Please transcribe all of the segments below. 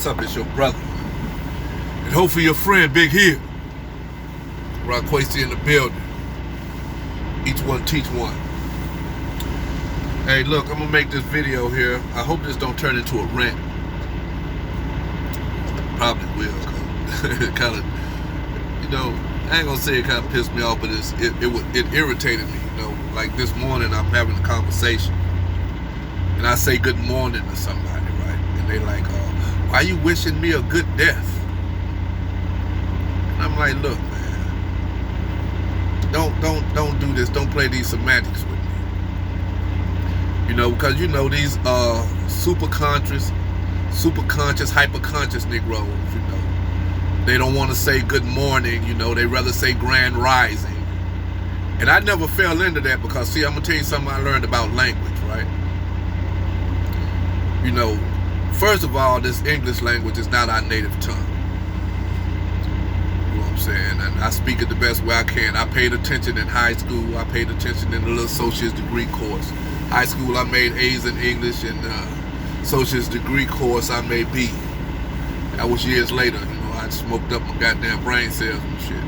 up? It's your brother. And hopefully your friend, Big Hill. Rock Quasey in the building. Each one teach one. Hey, look, I'm going to make this video here. I hope this don't turn into a rant. Probably will, because it kind of, you know, I ain't going to say it kind of pissed me off, but it irritated me, you know. Like this morning, I'm having a conversation. And I say good morning to somebody, right? And they like, why you wishing me a good death? And I'm like, look, man, don't do this. Don't play these semantics with me. You know, because you know these super conscious, hyper-conscious Negroes, you know, they don't want to say good morning, you know, they rather say grand rising. And I never fell into that because, see, I'm going to tell you something I learned about language, right? You know, first of all, this English language is not our native tongue. You know what I'm saying? And I speak it the best way I can. I paid attention in high school. I paid attention in the little associate's degree course. High school, I made A's in English, and associate's degree course, I made B. That was years later. You know, I smoked up my goddamn brain cells and shit.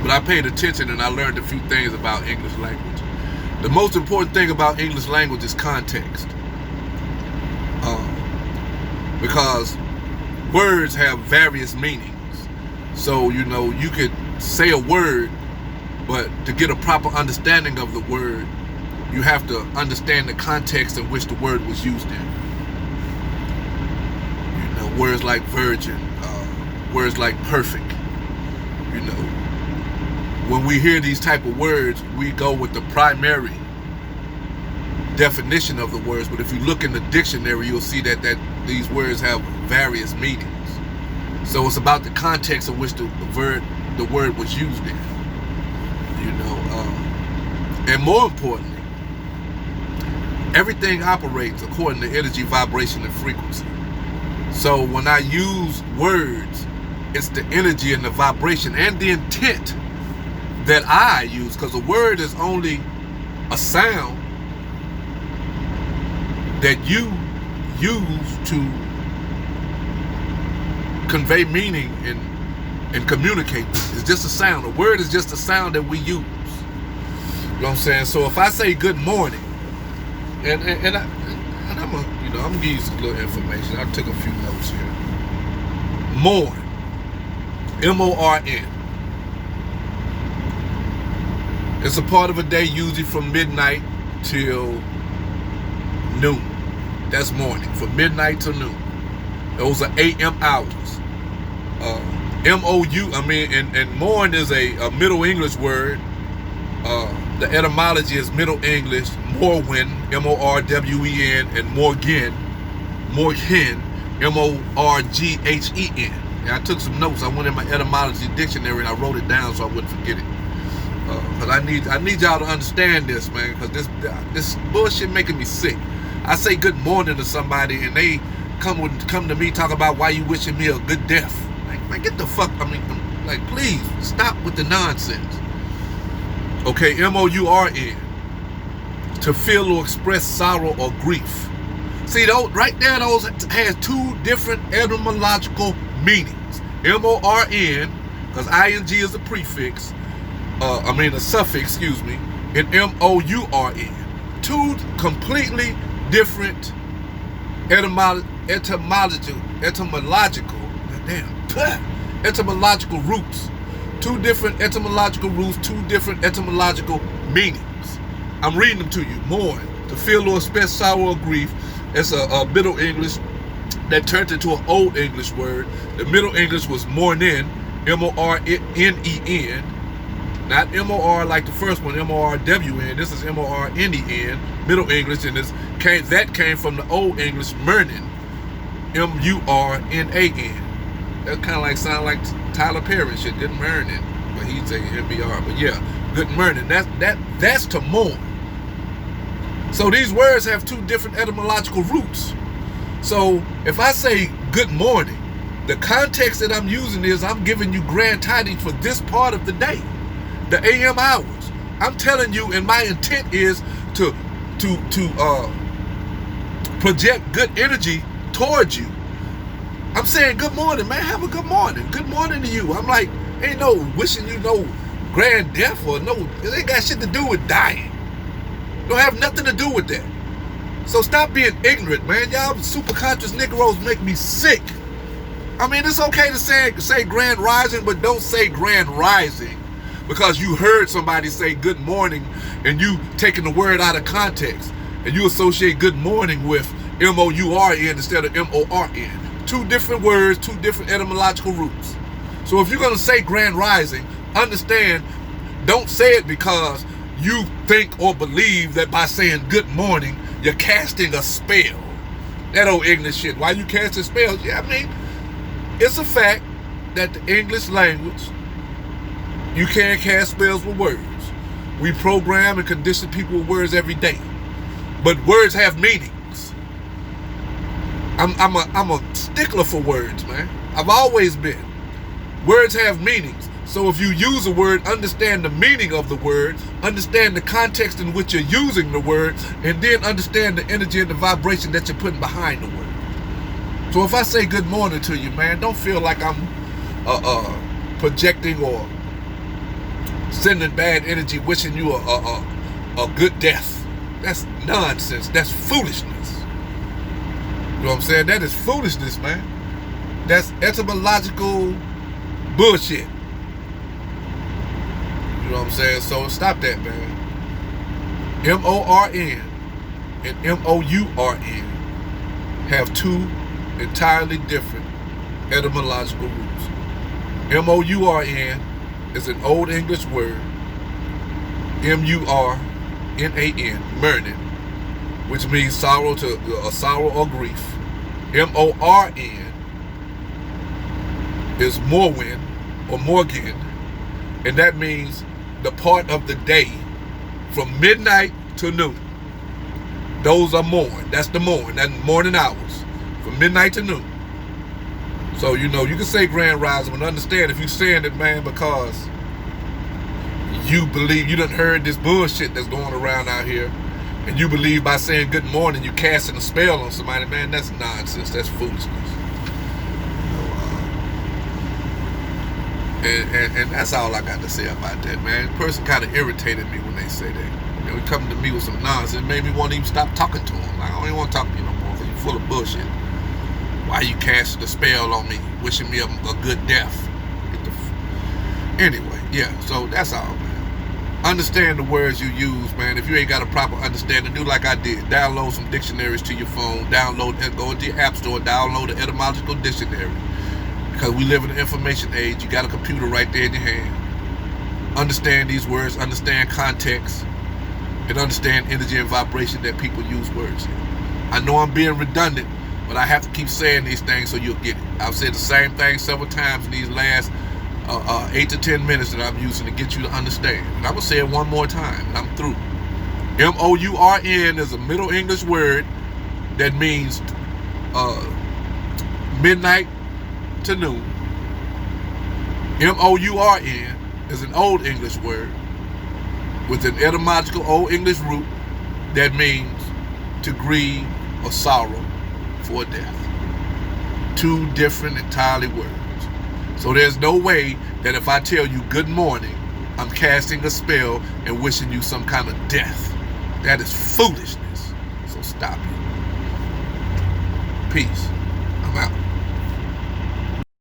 But I paid attention, and I learned a few things about English language. The most important thing about English language is context. Because words have various meanings. So, you know, you could say a word, but to get a proper understanding of the word, you have to understand the context in which the word was used in. You know, words like virgin, words like perfect. You know, when we hear these type of words, we go with the primary definition of the words. But if you look in the dictionary, you'll see that these words have various meanings. So it's about the context in which the word was used in. You know, and more importantly, everything operates according to energy, vibration, and frequency. So when I use words, it's the energy and the vibration and the intent that I use, because a word is only a sound that you use to convey meaning and communicate. It's just a sound. A word is just a sound that we use. You know what I'm saying? So if I say good morning, and I'm gonna give you some little information. I took a few notes here. Morn, M-O-R-N. It's a part of a day usually from midnight till noon. That's morning, from midnight to noon. Those are AM hours. M-O-U, and morn is a Middle English word. The etymology is Middle English, Morwen, M-O-R-W-E-N, and Morgen, M-O-R-G-H-E-N. And I took some notes. I went in my etymology dictionary and I wrote it down so I wouldn't forget it. But I need y'all to understand this, man, because this bullshit making me sick. I say good morning to somebody and they come to me talk about why you wishing me a good death. Like, man, get the fuck. Like, please stop with the nonsense. Okay, M-O-U-R-N, to feel or express sorrow or grief. See, those right there, those has two different etymological meanings. M-O-R-N, because I-N-G is a prefix, a suffix, excuse me, and M-O-U-R-N. Two completely different etymological roots. Two different etymological roots, two different etymological meanings. I'm reading them to you. Mourn, to feel or express sorrow or grief. It's a Middle English that turned into an Old English word. The Middle English was mornen, M-O-R-N-E-N. Not M-O-R like the first one, M-O-R-W-N. This is M-O-R-N-E-N, Middle English, and that came from the Old English, Murnin, M-U-R-N-A-N. That kind of like sound like Tyler Perry shit, good morning, but he'd say MBR. But yeah, good morning. That's to mourn. So these words have two different etymological roots. So if I say good morning, the context that I'm using is I'm giving you grand tidings for this part of the day, the AM hours. I'm telling you, and my intent is to project good energy towards you. saying good morning, man. Have a good morning. Good morning to you. I'm like, ain't no wishing you no grand death or no, it ain't got shit to do with dying. Don't have nothing to do with that. So stop being ignorant, man. Y'all super conscious Negroes make me sick. I mean, it's okay to say grand rising, but don't say grand rising because you heard somebody say good morning and you taking the word out of context and you associate good morning with M-O-U-R-N instead of M-O-R-N. Two different words, two different etymological roots. So if you're going to say grand rising, understand, don't say it because you think or believe that by saying good morning, you're casting a spell. That old ignorant shit. Why you casting spells? Yeah, I mean, it's a fact that the English language, you can't cast spells with words. We program and condition people with words every day. But words have meanings. I'm a stickler for words, man. I've always been. Words have meanings. So if you use a word, understand the meaning of the word, understand the context in which you're using the word, and then understand the energy and the vibration that you're putting behind the word. So if I say good morning to you, man, don't feel like I'm projecting or sending bad energy, wishing you a good death. That's nonsense. That's foolishness. You know what I'm saying? That is foolishness, man. That's etymological bullshit. You know what I'm saying? So stop that, man. M-O-R-N and M-O-U-R-N have two entirely different etymological roots. M-O-U-R-N is an Old English word, M-U-R-N-A-N, Mernin, which means sorrow or grief. M-O-R-N is Morwen or Morgan, and that means the part of the day from midnight to noon. Those are morn. That's the morn. That's morning hours from midnight to noon. So, you know, you can say grand rising, but understand if you're saying it, man, because you believe you done heard this bullshit that's going around out here, and you believe by saying good morning you casting a spell on somebody, man, that's nonsense. That's foolishness. And that's all I got to say about that, man. The person kind of irritated me when they say that. You know, he coming to me with some nonsense. It made me want to even stop talking to him. Like, I don't even want to talk to you no more because you're full of bullshit. Why you casting a spell on me, wishing me a good death? Anyway, yeah, so that's all, man. Understand the words you use, man. If you ain't got a proper understanding, do like I did. Download some dictionaries to your phone. Go into your app store, download the etymological dictionary. Because we live in an information age. You got a computer right there in your hand. Understand these words, understand context, and understand energy and vibration that people use words in. I know I'm being redundant, but I have to keep saying these things so you'll get it. I've said the same thing several times in these last 8 to 10 minutes that I'm using to get you to understand. And I'm going to say it one more time, and I'm through. M-O-U-R-N is a Middle English word that means midnight to noon. M-O-U-R-N is an Old English word with an etymological Old English root that means to grieve or sorrow for death. Two different entirely words. So there's no way that if I tell you good morning, I'm casting a spell and wishing you some kind of death. That is foolishness. So stop it. Peace.